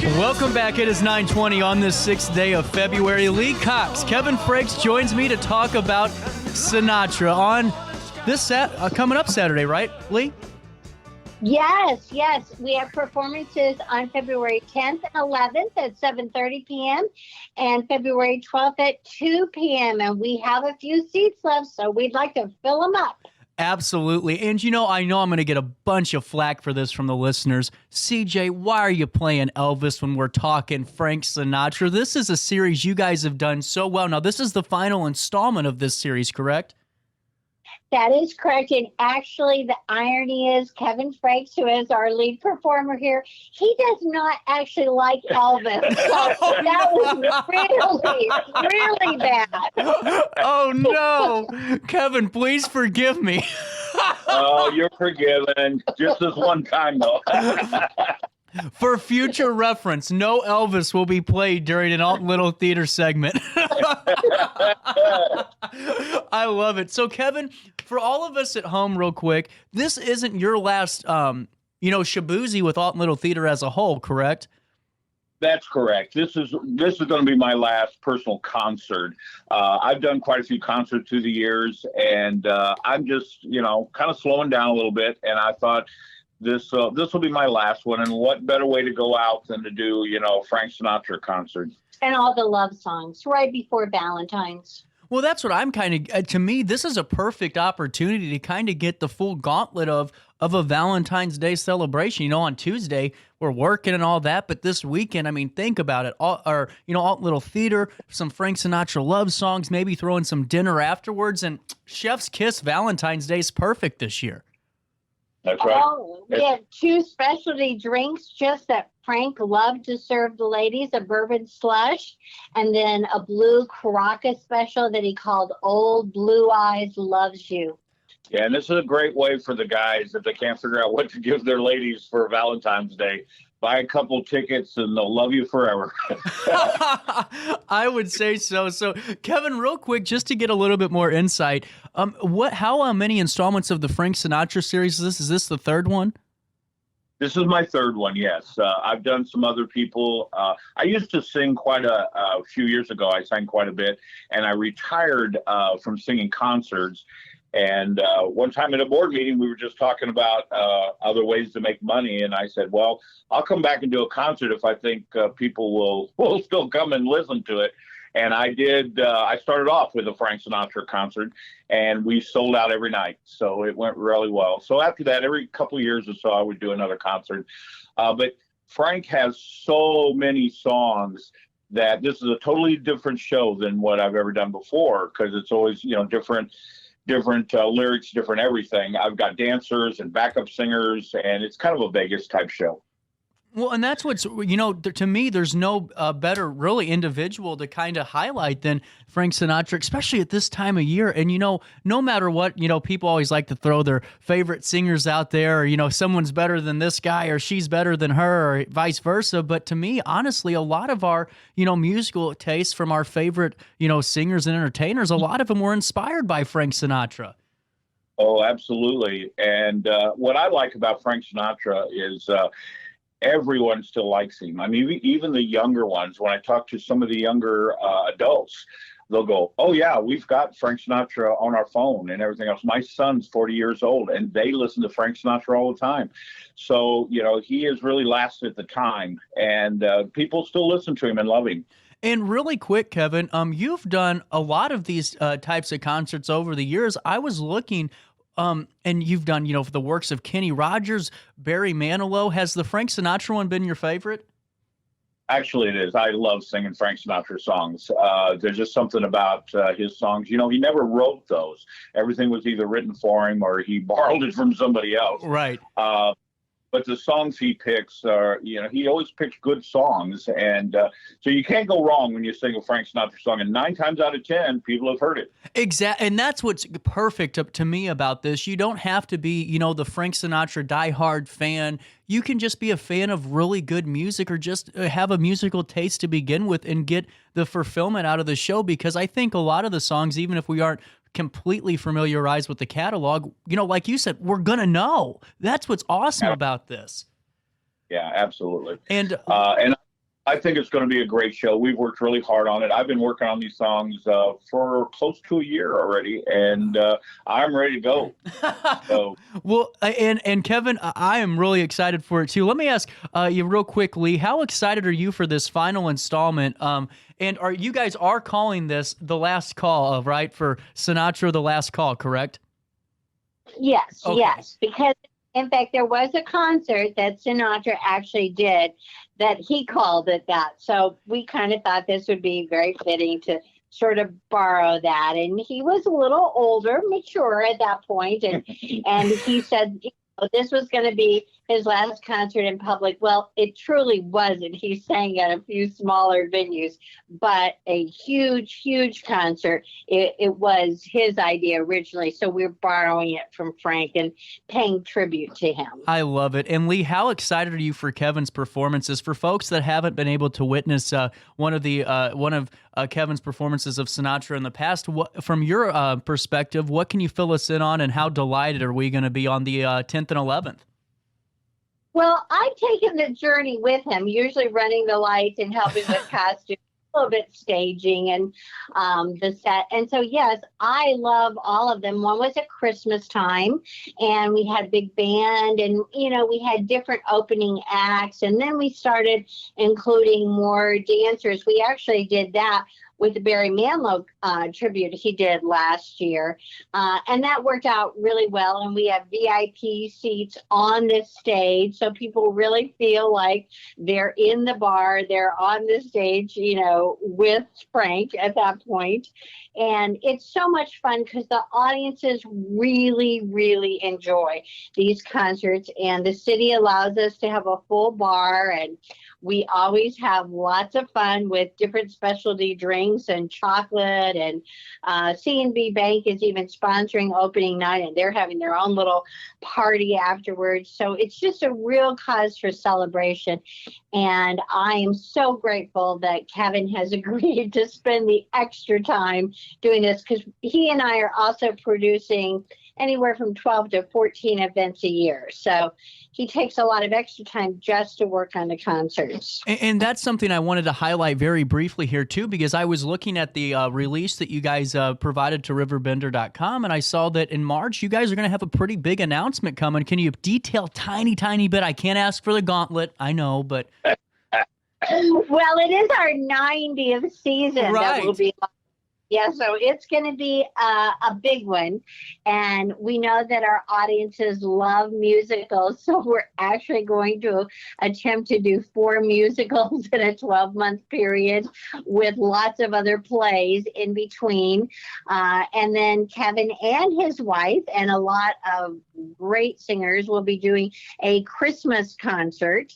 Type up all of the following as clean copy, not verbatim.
Welcome back. It is 9:20 on this 6th day of February. Lee Cox, Kevin Frakes joins me to talk about Sinatra on this coming up Saturday, right, Lee? Yes. We have performances on February 10th and 11th at 7:30 p.m. and February 12th at 2 p.m. And we have a few seats left, so we'd like to fill them up. Absolutely. And I know I'm going to get a bunch of flack for this from the listeners. CJ, why are you playing Elvis when we're talking Frank Sinatra? This is a series you guys have done so well. Now, this is the final installment of this series, correct? That is correct. And actually, the irony is Kevin Frakes, who is our lead performer here, he does not actually like Elvis. So that was really bad. Oh, no. Kevin, please forgive me. Oh, you're forgiven. Just this one time, though. For future reference, no Elvis will be played during an Alton Little Theater segment. I love it. So, Kevin, for all of us at home, real quick, this isn't your last, shaboozy with Alton Little Theater as a whole, correct? That's correct. This is going to be my last personal concert. I've done quite a few concerts through the years, and I'm just, kind of slowing down a little bit. And I thought this will be my last one. And what better way to go out than to do, Frank Sinatra concert. And all the love songs right before Valentines. Well, that's what I'm kind of, to me, this is a perfect opportunity to kind of get the full gauntlet of a Valentine's Day celebration. On Tuesday, we're working and all that, but this weekend, I mean, think about it. Alt Little Theater, some Frank Sinatra love songs, maybe throwing some dinner afterwards, and Chef's Kiss Valentine's Day is perfect this year. That's right. Oh, we have two specialty drinks just that Frank loved to serve the ladies, a bourbon slush, and then a blue Caracas special that he called Old Blue Eyes Loves You. Yeah, and this is a great way for the guys, if they can't figure out what to give their ladies for Valentine's Day, buy a couple tickets and they'll love you forever. I would say so. So, Kevin, real quick, just to get a little bit more insight, how many installments of the Frank Sinatra series is this? Is this the third one? This is my third one, yes. I've done some other people. I used to sing quite a few years ago. I sang quite a bit, and I retired from singing concerts. And one time at a board meeting, we were just talking about other ways to make money. And I said, well, I'll come back and do a concert if I think people will still come and listen to it. And I did. I started off with a Frank Sinatra concert, and we sold out every night. So it went really well. So after that, every couple of years or so, I would do another concert. But Frank has so many songs that this is a totally different show than what I've ever done before, because it's always, different lyrics, different everything. I've got dancers and backup singers, and it's kind of a Vegas type show. Well, and that's what's, to me, there's no better really individual to kind of highlight than Frank Sinatra, especially at this time of year. And, no matter what, people always like to throw their favorite singers out there, or, someone's better than this guy or she's better than her or vice versa. But to me, honestly, a lot of our, musical tastes from our favorite, singers and entertainers, a lot of them were inspired by Frank Sinatra. Oh, absolutely. And what I like about Frank Sinatra is everyone still likes him. I mean, even the younger ones, when I talk to some of the younger adults, they'll go, oh, yeah, we've got Frank Sinatra on our phone and everything else. My son's 40 years old, and they listen to Frank Sinatra all the time. So, he has really lasted the time, and people still listen to him and love him. And really quick, Kevin, you've done a lot of these types of concerts over the years. I was looking... and you've done, for the works of Kenny Rogers, Barry Manilow. Has the Frank Sinatra one been your favorite? Actually, it is. I love singing Frank Sinatra songs. There's just something about his songs. He never wrote those. Everything was either written for him or he borrowed it from somebody else. Right. But the songs he picks are, he always picks good songs. And so you can't go wrong when you sing a Frank Sinatra song. And 9 times out of 10, people have heard it. Exactly. And that's what's perfect to me about this. You don't have to be, the Frank Sinatra diehard fan. You can just be a fan of really good music or just have a musical taste to begin with and get the fulfillment out of the show. Because I think a lot of the songs, even if we aren't completely familiarized with the catalog, like you said, we're going to know. That's what's awesome about this. Yeah, absolutely. And I think it's going to be a great show. We've worked really hard on it. I've been working on these songs for close to a year already, and I'm ready to go. So, Well, and Kevin, I am really excited for it too. Let me ask you real quickly, how excited are you for this final installment? And are you guys are calling this The Last Call, right? For Sinatra, The Last Call, correct? Yes, Okay. yes, because in fact there was a concert that Sinatra actually did that he called it that. So we kind of thought this would be very fitting to sort of borrow that. And he was a little older, mature at that point, and he said, this was going to be his last concert in public. Well, it truly wasn't. He sang at a few smaller venues, but a huge, huge concert. It was his idea originally, so we're borrowing it from Frank and paying tribute to him. I love it. And Lee, how excited are you for Kevin's performances? For folks that haven't been able to witness one of Kevin's performances of Sinatra in the past, from your perspective, what can you fill us in on, and how delighted are we going to be on the 10th and 11th? Well, I've taken the journey with him, usually running the lights and helping with costumes, a little bit staging and the set. And so, yes, I love all of them. One was at Christmas time, and we had big band, and, we had different opening acts. And then we started including more dancers. We actually did that with the Barry Manilow tribute he did last year. And that worked out really well. And we have VIP seats on this stage, so people really feel like they're in the bar, they're on the stage, with Frank at that point. And it's so much fun because the audiences really, really enjoy these concerts. And the city allows us to have a full bar, and we always have lots of fun with different specialty drinks and chocolate. And C&B Bank is even sponsoring opening night, and they're having their own little party afterwards. So it's just a real cause for celebration. And I am so grateful that Kevin has agreed to spend the extra time doing this, because he and I are also producing anywhere from 12 to 14 events a year. So he takes a lot of extra time just to work on the concerts. And that's something I wanted to highlight very briefly here, too, because I was looking at the release that you guys provided to RiverBender.com, and I saw that in March, you guys are going to have a pretty big announcement coming. Can you detail tiny bit? I can't ask for the gauntlet, I know, but... Well, it is our 90th season right. that will be. Yeah, so it's going to be a big one. And we know that our audiences love musicals. So we're actually going to attempt to do 4 musicals in a 12-month period with lots of other plays in between. And then Kevin and his wife and a lot of great singers will be doing a Christmas concert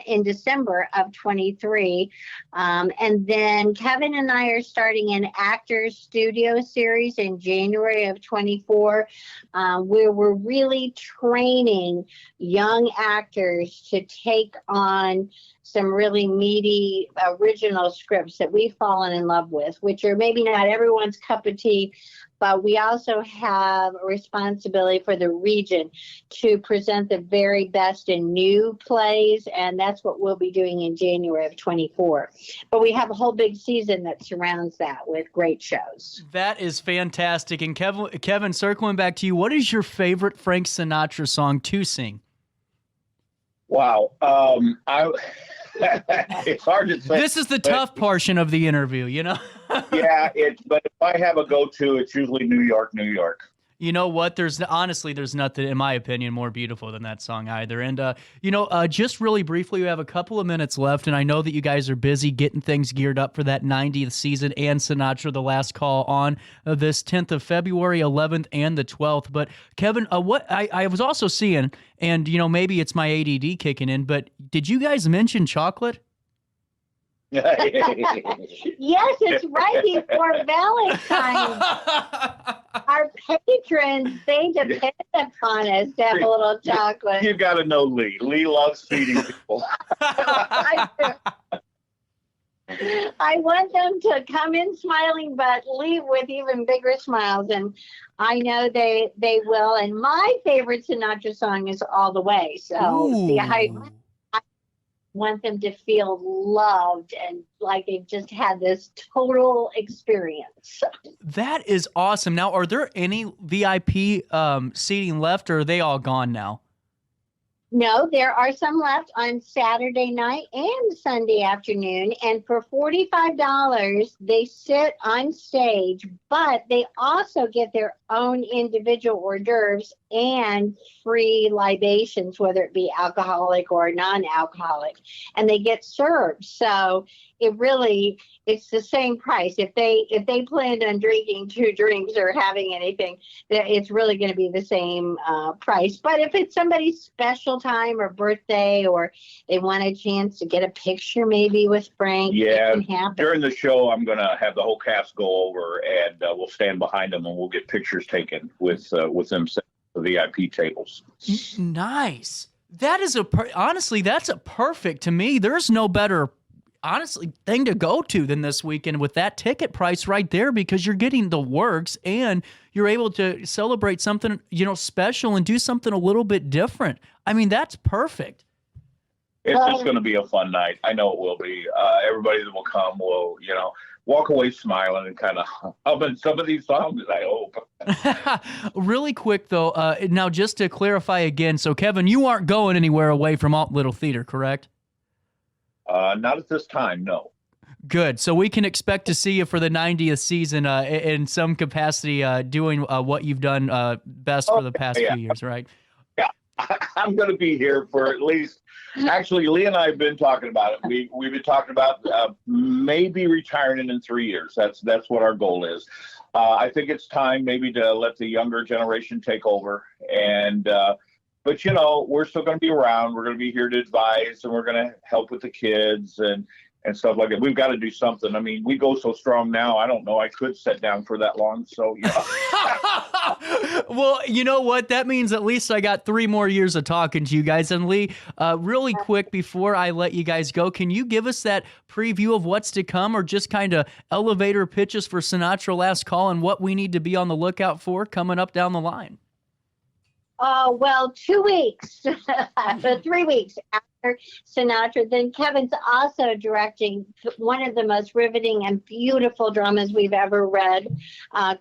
in December of 23. And then Kevin and I are starting an Actors Studio series in January of 24, where we're really training young actors to take on some really meaty original scripts that we've fallen in love with, which are maybe not everyone's cup of tea, but we also have a responsibility for the region to present the very best in new plays, and that's what we'll be doing in January of 24. But we have a whole big season that surrounds that with great shows. That is fantastic. And Kevin, circling back to you, what is your favorite Frank Sinatra song to sing? Wow. It's hard to say. This is the tough portion of the interview, Yeah, but if I have a go-to, it's usually New York, New York. You know what? There's nothing, in my opinion, more beautiful than that song either. And, just really briefly, we have a couple of minutes left, and I know that you guys are busy getting things geared up for that 90th season and Sinatra, The Last Call on this 10th of February, 11th, and the 12th. But, Kevin, what I was also seeing, and, maybe it's my ADD kicking in, but did you guys mention chocolate? Yes, it's right before Valentines. Our patrons, they depend upon us to have a little chocolate. You got to know Lee. Lee loves feeding people. I want them to come in smiling, but leave with even bigger smiles. And I know they will. And my favorite Sinatra song is All the Way. So want them to feel loved and like they've just had this total experience. That is awesome. Now, are there any VIP seating left, or are they all gone now? No, there are some left on Saturday night and Sunday afternoon. And for $45, they sit on stage, but they also get their own individual hors d'oeuvres and free libations, whether it be alcoholic or non-alcoholic. And they get served. So it's the same price. If they planned on drinking 2 drinks or having anything, it's really going to be the same price. But if it's somebody's special time or birthday, or they want a chance to get a picture maybe with Frank, Yeah, it can happen. during the show, I'm going to have the whole cast go over, and we'll stand behind them, and we'll get pictures taken with them sitting at the VIP tables. Nice. That is honestly, that's a perfect to me. There's no better honestly thing to go to than this weekend with that ticket price right there, because you're getting the works and you're able to celebrate something, special and do something a little bit different. I mean, that's perfect. It's just going to be a fun night. I know it will be. Everybody that will come will, walk away smiling and kind of humming some of these songs, I hope. Really quick, though, now just to clarify again, so Kevin, you aren't going anywhere away from Alton Little Theater, correct? Not at this time, no. Good. So we can expect to see you for the 90th season in some capacity doing what you've done best for the past few years, right? Yeah, I'm going to be here for at least, actually, Lee and I have been talking about it. We've been talking about maybe retiring in 3 years. That's what our goal is. I think it's time maybe to let the younger generation take over. But, we're still going to be around. We're going to be here to advise, and we're going to help with the kids and stuff like that. We've got to do something. I mean, we go so strong now. I don't know. I could sit down for that long. So, Well, you know what? That means at least I got 3 more years of talking to you guys. And Lee, really quick before I let you guys go, can you give us that preview of what's to come, or just kind of elevator pitches for Sinatra Last Call and what we need to be on the lookout for coming up down the line? Well, 2 weeks, 3 weeks after Sinatra. Then Kevin's also directing one of the most riveting and beautiful dramas we've ever read,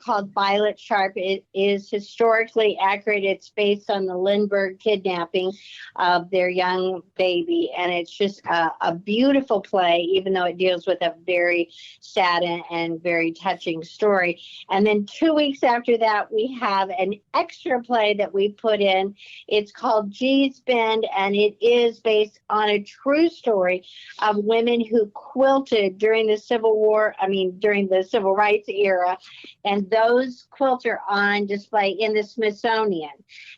called Violet Sharp. It is historically accurate. It's based on the Lindbergh kidnapping of their young baby. And it's just a beautiful play, even though it deals with a very sad and very touching story. And then 2 weeks after that, we have an extra play that we put in. It's called G's Bend, and it is based on a true story of women who quilted during the during the Civil Rights era. And those quilts are on display in the Smithsonian.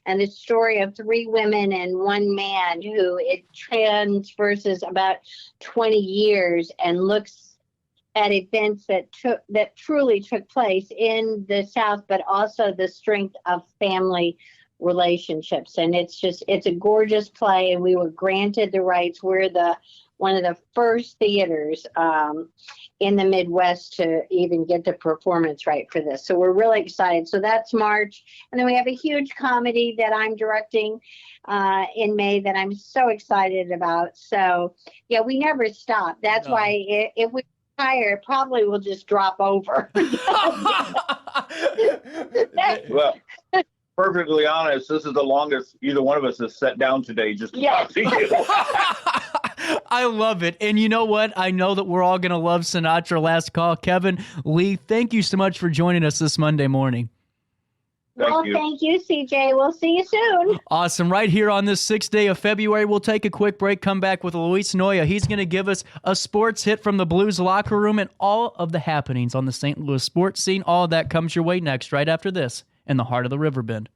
And the story of 3 women and 1 man who it transverses about 20 years and looks at events that truly took place in the South, but also the strength of family relationships. And it's a gorgeous play, and we were granted the rights. We're one of the first theaters in the Midwest to even get the performance right for this. So we're really excited. So that's March. And then we have a huge comedy that I'm directing in May that I'm so excited about. So yeah, we never stop. That's why if we retire, it probably will just drop over. Well, perfectly honest, this is the longest either one of us has sat down today just to talk to you. I love it. And you know what? I know that we're all going to love Sinatra Last Call. Kevin, Lee, thank you so much for joining us this Monday morning. Thank you, CJ. We'll see you soon. Awesome. Right here on this 6th day of February, we'll take a quick break, come back with Luis Noya. He's going to give us a sports hit from the Blues locker room and all of the happenings on the St. Louis sports scene. All of that comes your way next, right after this, in the heart of the Riverbend.